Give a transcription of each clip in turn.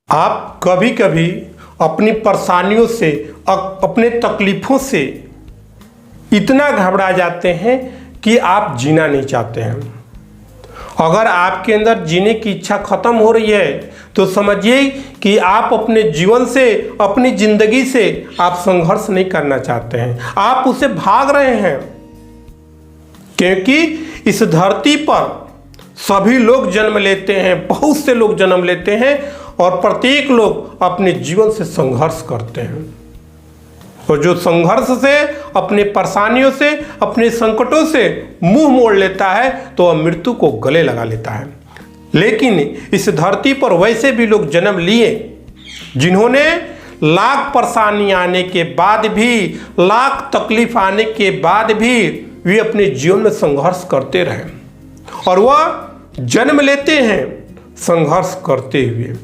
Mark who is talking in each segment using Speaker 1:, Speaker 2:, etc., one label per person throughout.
Speaker 1: आप कभी कभी अपनी परेशानियों से, अपने तकलीफ़ों से इतना घबरा जाते हैं कि आप जीना नहीं चाहते हैं। अगर आपके अंदर जीने की इच्छा खत्म हो रही है तो समझिए कि आप अपने जीवन से, अपनी ज़िंदगी से आप संघर्ष नहीं करना चाहते हैं, आप उसे भाग रहे हैं। क्योंकि इस धरती पर सभी लोग जन्म लेते हैं, बहुत से लोग जन्म लेते हैं और प्रत्येक लोग अपने जीवन से संघर्ष करते हैं। और जो संघर्ष से, अपने परेशानियों से, अपने संकटों से मुंह मोड़ लेता है तो वह मृत्यु को गले लगा लेता है। लेकिन इस धरती पर वैसे भी लोग जन्म लिए जिन्होंने लाख परेशानी आने के बाद भी, लाख तकलीफ आने के बाद भी वे अपने जीवन में संघर्ष करते रहे और वह जन्म लेते हैं संघर्ष करते हुए,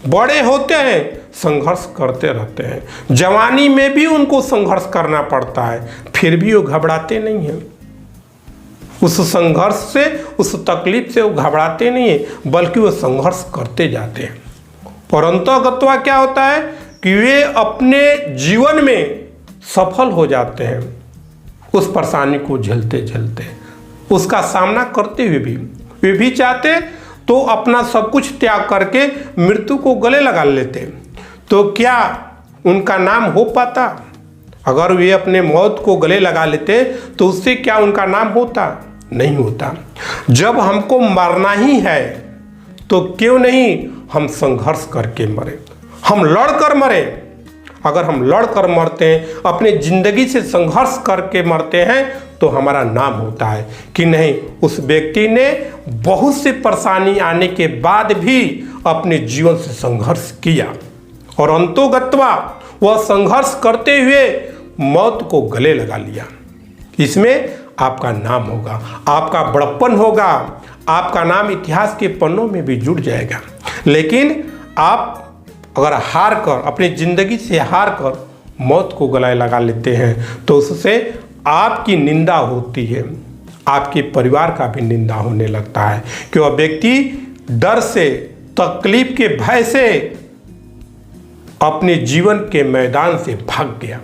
Speaker 1: बड़े होते हैं संघर्ष करते रहते हैं, जवानी में भी उनको संघर्ष करना पड़ता है, फिर भी वो घबराते नहीं हैं। उस संघर्ष से, उस तकलीफ से वो घबराते नहीं हैं, बल्कि वो संघर्ष करते जाते हैं। और अंततः क्या होता है कि वे अपने जीवन में सफल हो जाते हैं, उस परेशानी को झेलते झेलते, उसका सामना करते हुए भी। वे भी चाहते तो अपना सब कुछ त्याग करके मृत्यु को गले लगा लेते, तो क्या उनका नाम हो पाता? अगर वे अपने मौत को गले लगा लेते तो उससे क्या उनका नाम होता? नहीं होता। जब हमको मरना ही है तो क्यों नहीं हम संघर्ष करके मरे, हम लड़कर मरे। अगर हम लड़कर मरते हैं, अपने ज़िंदगी से संघर्ष करके मरते हैं तो हमारा नाम होता है कि नहीं, उस व्यक्ति ने बहुत से परेशानी आने के बाद भी अपने जीवन से संघर्ष किया और अंतोगत्वा वह संघर्ष करते हुए मौत को गले लगा लिया। इसमें आपका नाम होगा, आपका बड़प्पन होगा, आपका नाम इतिहास के पन्नों में भी जुड़ जाएगा। लेकिन आप अगर हार कर, अपनी ज़िंदगी से हार कर मौत को गले लगा लेते हैं तो उससे आपकी निंदा होती है, आपके परिवार का भी निंदा होने लगता है कि वह व्यक्ति डर से, तकलीफ के भय से अपने जीवन के मैदान से भाग गया।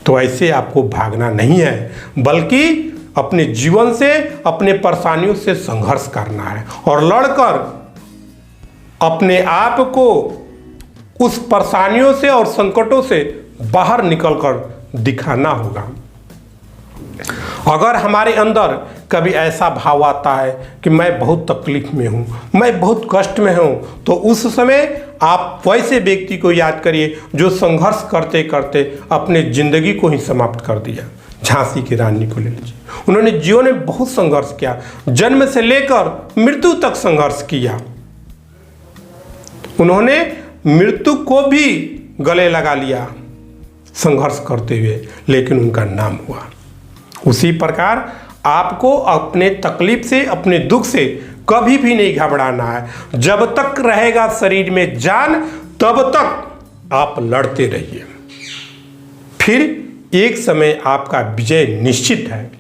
Speaker 1: तो ऐसे आपको भागना नहीं है, बल्कि अपने जीवन से, अपने परेशानियों से संघर्ष करना है और लड़कर अपने आप को उस परेशानियों से और संकटों से बाहर निकलकर दिखाना होगा। अगर हमारे अंदर कभी ऐसा भाव आता है कि मैं बहुत तकलीफ में हूँ, मैं बहुत कष्ट में हूँ, तो उस समय आप वैसे व्यक्ति को याद करिए जो संघर्ष करते करते अपने ज़िंदगी को ही समाप्त कर दिया। झांसी की रानी को ले लीजिए, उन्होंने जीवन में बहुत संघर्ष किया, जन्म से लेकर मृत्यु तक संघर्ष किया। उन्होंने मृत्यु को भी गले लगा लिया संघर्ष करते हुए, लेकिन उनका नाम हुआ। उसी प्रकार आपको अपने तकलीफ से, अपने दुख से कभी भी नहीं घबराना है। जब तक रहेगा शरीर में जान तब तक आप लड़ते रहिए, फिर एक समय आपका विजय निश्चित है।